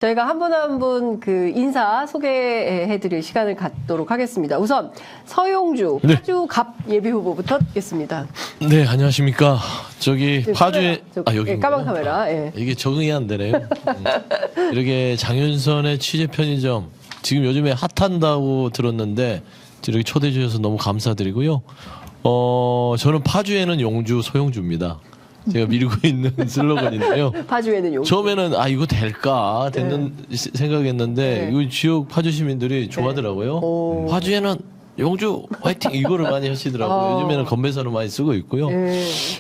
저희가 한 분 한 분 그 인사 소개해드릴 시간을 갖도록 하겠습니다. 우선 서용주 파주 갑 예비 후보부터 듣겠습니다. 네, 안녕하십니까. 저기 파주에 여기 까만 카메라. 예. 이게 적응이 안 되네요. 이렇게 장윤선의 취재 편의점 지금 요즘에 핫한다고 들었는데 이렇게 초대해 주셔서 너무 감사드리고요. 저는 파주에는 용주 서용주입니다. 제가 밀고 있는 슬로건인데요. 파주에는 용주. 처음에는 이거 될까 됐는 생각했는데 이거 지역 파주 시민들이 좋아하더라고요. 파주에는 용주 화이팅 이거를 많이 하시더라고요. 요즘에는 건배사로 많이 쓰고 있고요.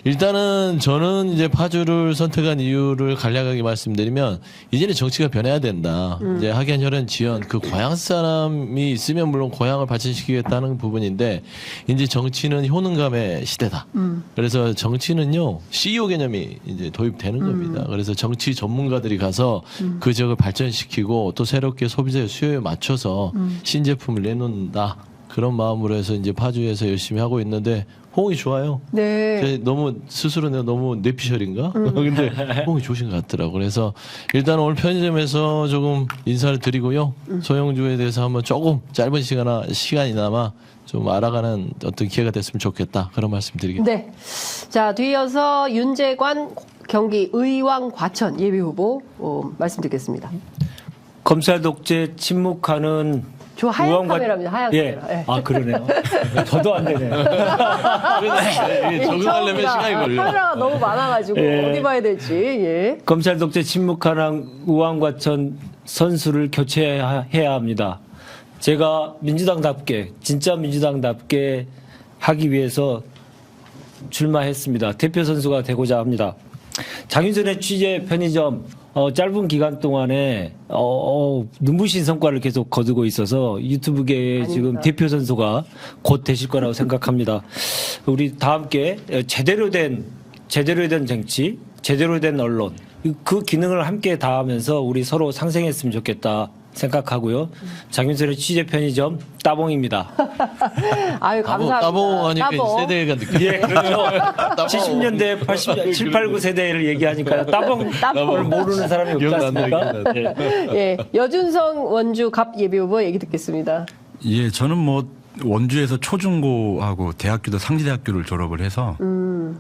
일단은 저는 이제 파주를 선택한 이유를 간략하게 말씀드리면 이제는 정치가 변해야 된다. 이제 학연혈연 지연 그 고향 사람이 있으면 물론 고향을 발전시키겠다는 부분인데 이제 정치는 효능감의 시대다. 그래서 정치는요 CEO 개념이 이제 도입되는 겁니다. 그래서 정치 전문가들이 가서 그 지역을 발전시키고 또 새롭게 소비자의 수요에 맞춰서 신제품을 내놓는다. 그런 마음으로 해서 이제 파주에서 열심히 하고 있는데 호응이 좋아요. 네. 너무 스스로 내가 너무 뇌피셜인가? 근데 호응이 좋으신 것 같더라고. 그래서 일단 오늘 편의점에서 조금 인사를 드리고요. 소용주에 대해서 한번 조금 짧은 시간이나마 좀 알아가는 어떤 기회가 됐으면 좋겠다. 그런 말씀드리겠습니다. 네. 자, 뒤이어서 윤재관 경기 의왕 과천 예비 후보 말씀 듣겠습니다. 검찰 독재 침묵하는 저 하얀 카메라입니다. 하얀 카메라. 네. 아 그러네요. 저도 안 되네요. 적응하려면 시간이 걸려요. 카메라가 너무 많아가지고 어디 봐야 될지. 예. 검찰 독재 침묵하는 의왕과천 선수를 교체해야 합니다. 제가 민주당답게 진짜 민주당답게 하기 위해서 출마했습니다. 대표 선수가 되고자 합니다. 장윤선의 취재 편의점 짧은 기간 동안에 눈부신 성과를 계속 거두고 있어서 유튜브계의 지금 대표 선수가 곧 되실 거라고 생각합니다. 우리 다 함께 제대로 된 정치, 제대로 된 언론 그 기능을 함께 다하면서 우리 서로 상생했으면 좋겠다 생각하고요. 장윤선의 취재 편의점 따봉입니다. 아유 감사합니다. 따봉 하니까 세대가 느껴요. 예, 그렇죠. 70년대, 80, 7, 8, 9 세대를 얘기하니까 따봉을 모르는 사람이 없지 않습니까? 예, 여준성 원주 갑 예비 후보 얘기 듣겠습니다. 예, 저는 뭐 원주에서 초중고하고 대학교도 상지대학교를 졸업을 해서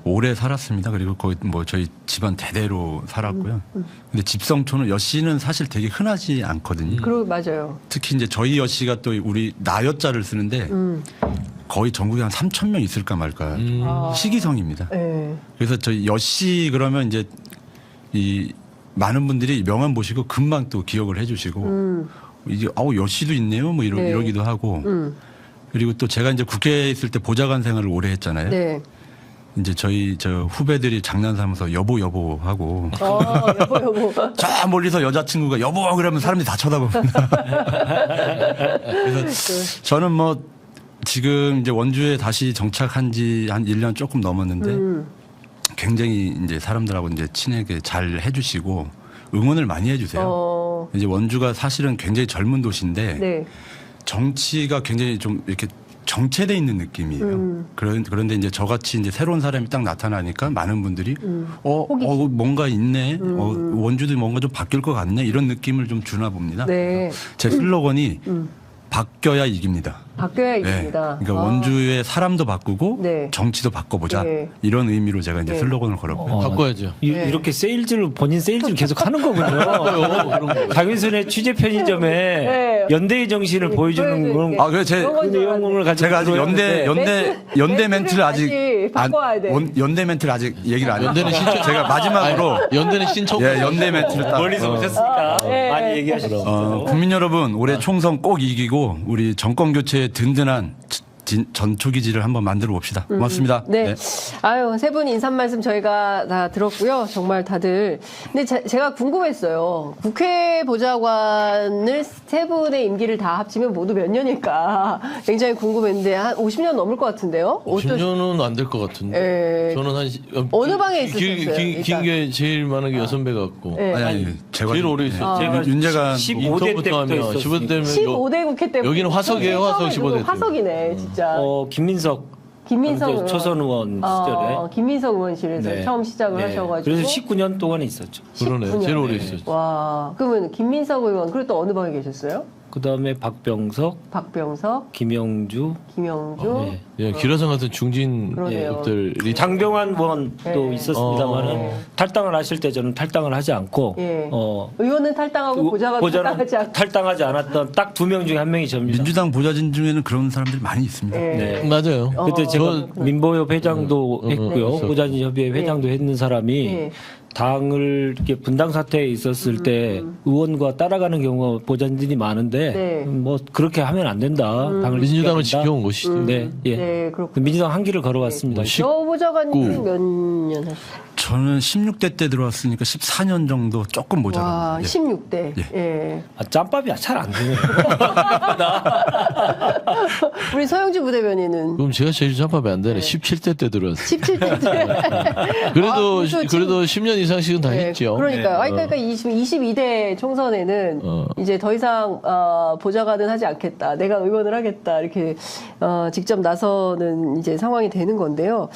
오래 살았습니다. 그리고 거의 뭐 저희 집안 대대로 살았고요. 근데 집성촌은 여씨는 사실 되게 흔하지 않거든요. 그리고 맞아요. 특히 이제 저희 여씨가 또 우리 나여자를 쓰는데 거의 전국에 한 3,000명 있을까 말까 시기성입니다. 네. 그래서 저희 여씨 그러면 이제 이 많은 분들이 명함 보시고 금방 또 기억을 해주시고 이제 여씨도 있네요. 뭐 이러기도 하고. 그리고 또 제가 이제 국회에 있을 때 보좌관 생활을 오래 했잖아요. 네. 이제 저 후배들이 장난 삼아서 여보 하고. 여보. 저 멀리서 여자친구가 여보 그러면 사람들이 다 쳐다봅니다. 그래서 저는 뭐 지금 이제 원주에 다시 정착한 지 한 1년 조금 넘었는데 굉장히 이제 사람들하고 이제 친하게 잘 해주시고 응원을 많이 해주세요. 이제 원주가 사실은 굉장히 젊은 도시인데 네. 정치가 굉장히 좀 이렇게 정체돼 있는 느낌이에요. 그런데 이제 저같이 이제 새로운 사람이 딱 나타나니까 많은 분들이 뭔가 있네. 원주도 뭔가 좀 바뀔 것 같네. 이런 느낌을 좀 주나 봅니다. 네. 제 슬로건이 바뀌어야 이깁니다. 바뀌어야 이깁니다. 그러니까 원주의 사람도 바꾸고 네. 정치도 바꿔보자. 네. 이런 의미로 제가 이제 슬로건을 걸었고요. 바꿔야죠. 이렇게 본인 세일즈를 계속 하는 거군요. 장윤선의 취재 편의점에 연대의 정신을 보여주는 건. 그래서 그 내용을 가지고 제가 아직 연대 멘트를 아직 바꿔야 돼. 연대 멘트를 아직 얘기를 안 연대는 했어요. 신청. 제가 마지막으로 연대는 신청. 예, 연대 멘트를 딱 멀리서 오셨으니까 많이 얘기하시죠. 국민 여러분 올해 총선 꼭 이기고 우리 정권 교체의 든든한 전초기지를 한번 만들어 봅시다. 고맙습니다. 네. 아유, 세 분 인사 말씀 저희가 다 들었고요. 정말 다들. 근데 제가 궁금했어요. 국회 보좌관을 세 분의 임기를 다 합치면 모두 몇 년일까 굉장히 궁금했는데 한 50년 넘을 것 같은데요? 50년은 안 될 것 같은데. 저는 한 어느 방에 있으셨어요? 긴 게 제일 많은 게 6배 같고. 아니, 제가 제일 오래 있었죠. 제가 윤재관 15대 때부터 하면 15대 15대 국회 때. 여기는 화석이에요, 화석 15대 때. 화석이네, 진짜. 김민석 김민석 의원. 초선 의원 시절에. 김민석 의원실에서 네. 처음 시작을 네. 하셔가지고. 그래서 19년 동안에 있었죠. 그러네. 19년. 제일 오래 있었죠. 와, 그러면 김민석 의원 그리고 또 어느 방에 계셨어요? 그 다음에 박병석, 박병석, 김영주, 김영주. 네. 예, 기라성 같은 그러네요. 중진들이 장병환 의원도 네. 있었습니다만은 탈당을 하실 때 저는 탈당을 하지 않고 예. 의원은 탈당하고 보좌관 보좌는 탈당하지 않고. 탈당하지 않았던 딱 2명 중에 1명이 접니다. 민주당 보좌진 중에는 그런 사람들이 많이 있습니다. 예. 네. 맞아요. 그때 제가 민보협 회장도 했고요. 네. 보좌진협의회 회장도 했는 사람이 네. 당을 이렇게 분당 사태에 있었을 때 의원과 따라가는 경우가 보좌진들이 많은데 네. 뭐 그렇게 하면 안 된다. 당을 민주당을 지켜야 된다. 지켜온 것이죠. 네, 예. 네, 그렇군요. 민주당 한 길을 걸어왔습니다. 여 보좌관님 몇 년 하셨어요? 저는 16대 때 들어왔으니까 14년 정도 조금 와, 모자랍니다. 예. 16대. 예. 아, 짬밥이 잘 안 되네요. 우리 서영주 부대변인은 그럼 제가 제일 잡합이 안 되네. 17대 때 들어왔어요. 17대 때. 그래도 그래도 그래도 10년 이상씩은 다 네, 했죠. 그러니까요. 아니, 그러니까 22대 총선에는 이제 더 이상 보좌관은 하지 않겠다. 내가 의원을 하겠다. 이렇게 직접 나서는 이제 상황이 되는 건데요.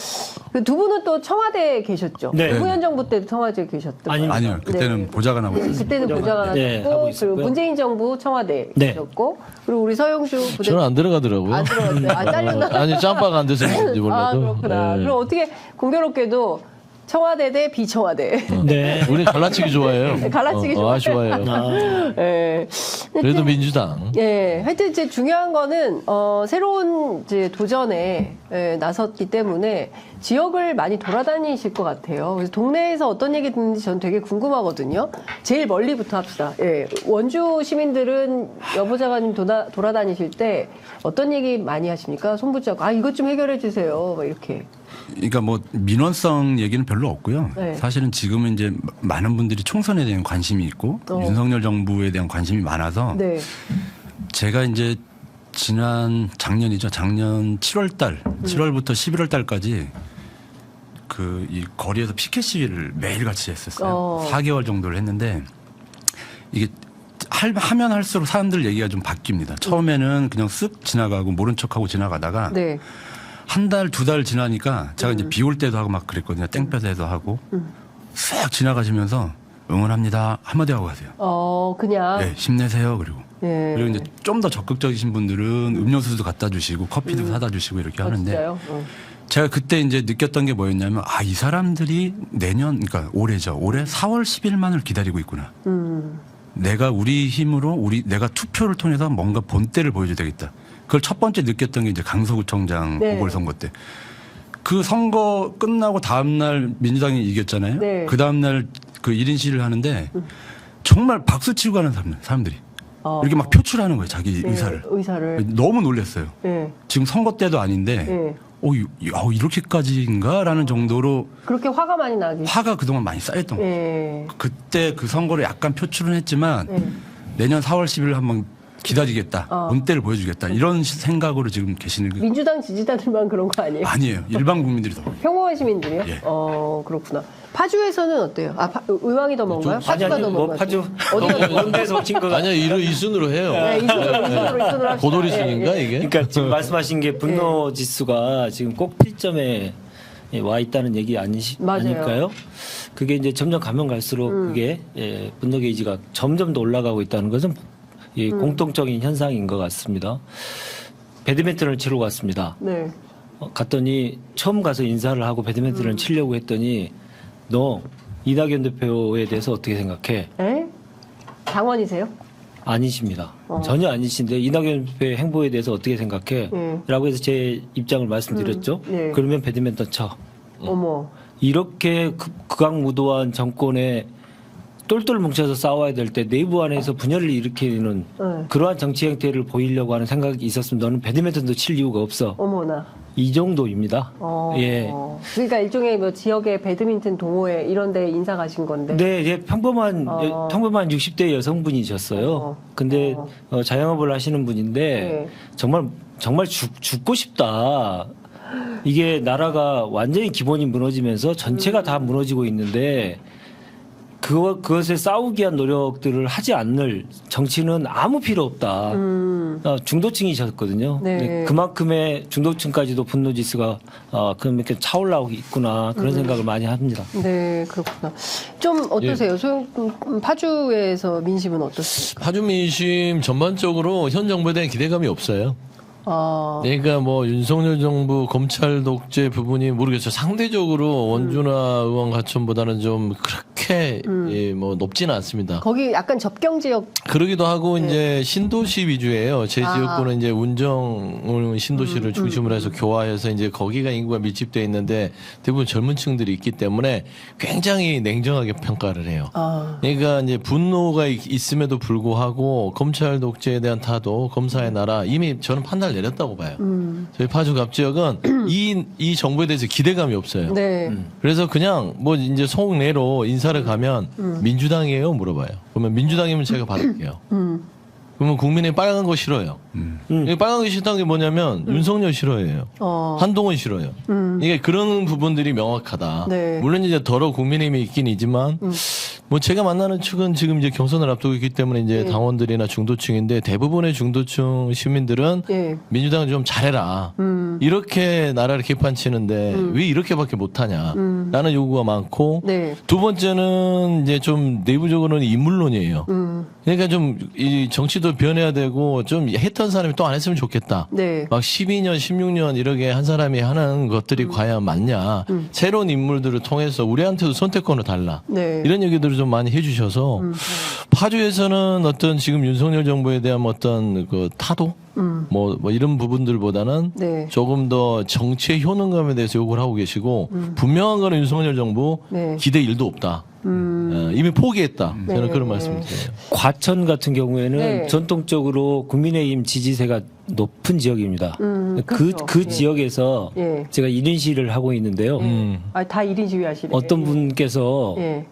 그 두 분은 또 청와대에 계셨죠. 네. 노무현 정부 때도 청와대에 계셨던 아니, 아니요, 그때는 네. 보좌관하고 있었어요. 그때는 보좌관 네, 하셨고 하고 그리고 있었고요. 문재인 정부 청와대 네. 계셨고 그리고 우리 서영주 부대 저는 안 들어가더라고요. 안 들어갔어요. 안 잘렸나? 아니 짬바가 안 돼서 그런지 몰라도. 아 그렇구나. 예. 그럼 어떻게 공교롭게도 청와대 대 비청와대. 네. 우리 갈라치기 좋아해요. 갈라치기 아, 좋아해요. 예. 그래도 민주당. 예, 하여튼 이제 중요한 거는 새로운 이제 도전에 나섰기 때문에 지역을 많이 돌아다니실 것 같아요. 그래서 동네에서 어떤 얘기 듣는지 전 되게 궁금하거든요. 제일 멀리부터 합시다. 예, 원주 시민들은 여보좌관님 돌아다니실 때 어떤 얘기 많이 하십니까? 손붙잡고 이것 좀 해결해 주세요. 막 이렇게. 그러니까 뭐 민원성 얘기는 별로 없고요. 네. 사실은 지금은 이제 많은 분들이 총선에 대한 관심이 있고 윤석열 정부에 대한 관심이 많아서 네. 제가 이제 작년이죠. 작년 7월달, 7월부터 11월달까지 그 이 거리에서 피켓 시위를 매일 같이 했었어요. 4개월 정도를 했는데 이게 하면 할수록 사람들 얘기가 좀 바뀝니다. 처음에는 그냥 쓱 지나가고 모른 척하고 지나가다가 네. 한 달, 두 달 지나니까 제가 이제 비 올 때도 하고 막 그랬거든요. 땡볕에도 하고 쓱 지나가시면서 응원합니다 한마디 하고 가세요. 그냥. 네, 힘내세요. 그리고 예. 그리고 이제 좀 더 적극적이신 분들은 음료수도 갖다 주시고 커피도 사다 주시고 이렇게 하는데 진짜요? 제가 그때 이제 느꼈던 게 뭐였냐면 이 사람들이 그러니까 올해죠. 올해 4월 10일만을 기다리고 있구나. 내가 우리 힘으로 내가 투표를 통해서 뭔가 본때를 보여줘야 되겠다. 그걸 첫 번째 느꼈던 게 이제 강서구청장 네. 보궐선거 때. 그 선거 끝나고 다음날 민주당이 이겼잖아요. 네. 그 다음날 그 1인 시위를 하는데 정말 박수 치고 가는 사람들이. 이렇게 막 표출하는 거예요. 자기 의사를. 의사를. 너무 놀랐어요. 예. 지금 선거 때도 아닌데 예. 이렇게까지인가라는 정도로 그렇게 화가 많이 나기. 화가 그동안 많이 쌓였던 거예요. 예. 그때 그 선거를 약간 표출은 했지만 예. 내년 4월 10일 한번 기다리겠다. 본때를 보여주겠다. 이런 생각으로 지금 계시는 게 민주당 지지자들만 그런 거 아니에요? 아니에요. 일반 국민들이 더. 평범한 시민들이요? 예. 그렇구나. 파주에서는 어때요? 의왕이 더 뭔가요? 파주가 더 뭔가요? 파주 어디가 더 먼 데서 오신 거 아니야, 이 순으로 해요. 네, 이순으로 합시다. 고도리 순인가 예, 예. 이게? 그러니까 지금 말씀하신 게 분노 지수가 지금 꼭지점에 와 있다는 얘기 맞아요. 아닐까요? 그게 이제 점점 가면 갈수록 그게 분노 게이지가 점점 더 올라가고 있다는 것은 공통적인 현상인 것 같습니다. 배드민턴을 치러 갔습니다. 네. 갔더니 처음 가서 인사를 하고 배드민턴을 치려고 했더니 너 이낙연 대표에 대해서 어떻게 생각해? 에? 당원이세요? 아니십니다. 전혀 아니신데 이낙연 대표의 행보에 대해서 어떻게 생각해? 라고 해서 제 입장을 말씀드렸죠. 네. 그러면 배드민턴 쳐. 어머. 이렇게 극악무도한 정권에 똘똘 뭉쳐서 싸워야 될 때 내부 안에서 분열을 일으키는 그러한 정치 행태를 보이려고 하는 생각이 있었으면 너는 배드민턴도 칠 이유가 없어. 어머나. 이 정도입니다. 예. 그러니까 일종의 뭐 지역의 배드민턴 동호회 이런 데 인사 가신 건데. 네, 예, 평범한 60대 여성분이셨어요. 근데 자영업을 하시는 분인데 네. 정말 죽고 싶다. 이게 나라가 완전히 기본이 무너지면서 전체가 다 무너지고 있는데 그것에 싸우기 위한 노력들을 하지 않을 정치는 아무 필요 없다. 중도층이셨거든요. 네. 근데 그만큼의 중도층까지도 분노지수가 그렇게 차올라오고 있구나 그런 생각을 많이 합니다. 네, 그렇구나. 좀 어떠세요? 소영 파주에서 민심은 어떻습니까? 파주 민심 전반적으로 현 정부에 대한 기대감이 없어요. 아, 그러니까 뭐 윤석열 정부 검찰 독재 부분이 모르겠어요. 상대적으로 원주나 의원 가천보다는 좀 그렇게 예, 뭐 높지는 않습니다. 거기 약간 접경 지역. 그러기도 하고 이제 신도시 위주예요. 제 지역구는 이제 운정 신도시를 중심으로 해서 교화해서 이제 거기가 인구가 밀집돼 있는데 대부분 젊은 층들이 있기 때문에 굉장히 냉정하게 평가를 해요. 아, 그러니까 이제 분노가 있음에도 불구하고 검찰 독재에 대한 타도 검사의 나라 이미 저는 판단을 내렸다고 봐요. 저희 파주 갑 지역은 이 정부에 대해서 기대감이 없어요. 네. 그래서 그냥 뭐 이제 속내로 인사를 가면 민주당이에요 물어봐요. 그러면 민주당이면 제가 받을게요. 그러면 국민의 빨간 거 싫어요. 이 빨간 거 싫다는 게 뭐냐면 윤석열 싫어해요. 한동훈 싫어요. 이게 그런 부분들이 명확하다. 네. 물론 이제 더러 국민의힘이 있긴 있지만 뭐 제가 만나는 측은 지금 이제 경선을 앞두고 있기 때문에 이제 당원들이나 중도층인데 대부분의 중도층 시민들은 예. 민주당은 좀 잘해라. 이렇게 나라를 개판치는데 왜 이렇게밖에 못하냐. 라는 요구가 많고 네. 두 번째는 이제 좀 내부적으로는 인물론이에요. 그러니까 좀 이 정치도 변해야 되고 좀 했던 사람이 또 안 했으면 좋겠다. 네. 막 12년, 16년 이렇게 한 사람이 하는 것들이 과연 맞냐. 새로운 인물들을 통해서 우리한테도 선택권을 달라. 네. 이런 얘기들을 좀 많이 해주셔서 파주에서는 어떤 지금 윤석열 정부에 대한 어떤 그 타도 뭐 이런 부분들보다는 네. 조금 더 정치의 효능감에 대해서 요구를 하고 계시고 분명한 거는 윤석열 정부 네. 기대 1도 없다. 이미 포기했다. 저는 네. 그런 말씀을 드려요. 과천 같은 경우에는 네. 전통적으로 국민의힘 지지세가 높은 지역입니다. 그렇죠. 그 예. 지역에서 예. 제가 1인 시위를 하고 있는데요. 아, 다 1인 시위하시네. 어떤 분께서 예.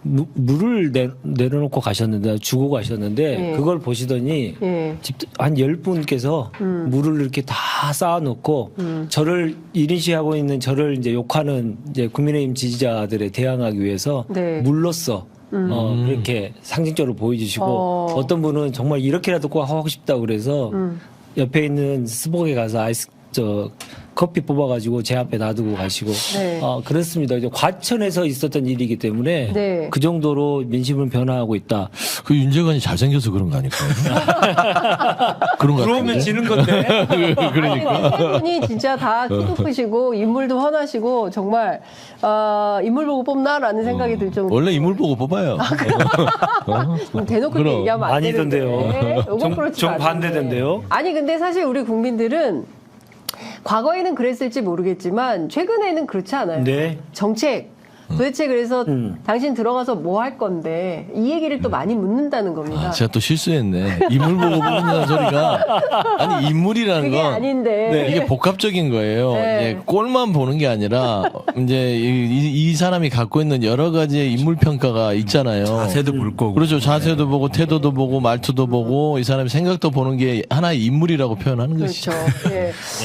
물을 내려놓고 가셨는데 주고 가셨는데 예. 그걸 보시더니 예. 한 10분께서 물을 이렇게 다 쌓아놓고 저를 1인 시하고 있는 저를 이제 욕하는 이제 국민의힘 지지자들에 대항하기 위해서 네. 물로써 그렇게 상징적으로 보여주시고 어떤 분은 정말 이렇게라도 꼭 하고 싶다고 그래서 옆에 있는 스벅에 가서 커피 뽑아가지고 제 앞에 놔두고 가시고 네. 그렇습니다. 이제 과천에서 있었던 일이기 때문에 네. 그 정도로 민심은 변화하고 있다. 그 윤재관이 잘생겨서 그런 거 아닐까요? 그런 거 같은데. 지는 건데. 그러니까. 세 분이 진짜 다 키도 크시고 인물도 훤하시고 정말 인물 보고 뽑나라는 생각이 들 정도. 원래 인물 보고 뽑아요. 대놓고 그럼. 얘기하면 안 아니던데요. 되는데. 요건 그렇지 좀 않은데. 반대던데요. 아니 근데 사실 우리 국민들은 과거에는 그랬을지 모르겠지만 최근에는 그렇지 않아요. 네. 정책 도대체 그래서 당신 들어가서 뭐 할 건데 이 얘기를 또 많이 묻는다는 겁니다. 아, 제가 또 실수했네. 인물 보고 뽑는다는 소리가 아니 인물이라는 그게 건 아닌데. 이게 복합적인 거예요. 네. 이제 꼴만 보는 게 아니라 이제 이 사람이 갖고 있는 여러 가지의 인물 평가가 있잖아요. 자세도 볼 거고. 그렇죠. 자세도 보고 태도도 보고 말투도 보고 이 사람의 생각도 보는 게 하나의 인물이라고 표현하는 그렇죠. 것이죠.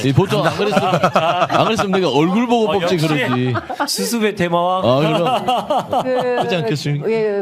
예. 보통 안 그랬으면 내가 얼굴 보고 뽑지 역시 그러지. 수습의 대마왕. 그럼 그, 그렇지 않겠습니까? 예,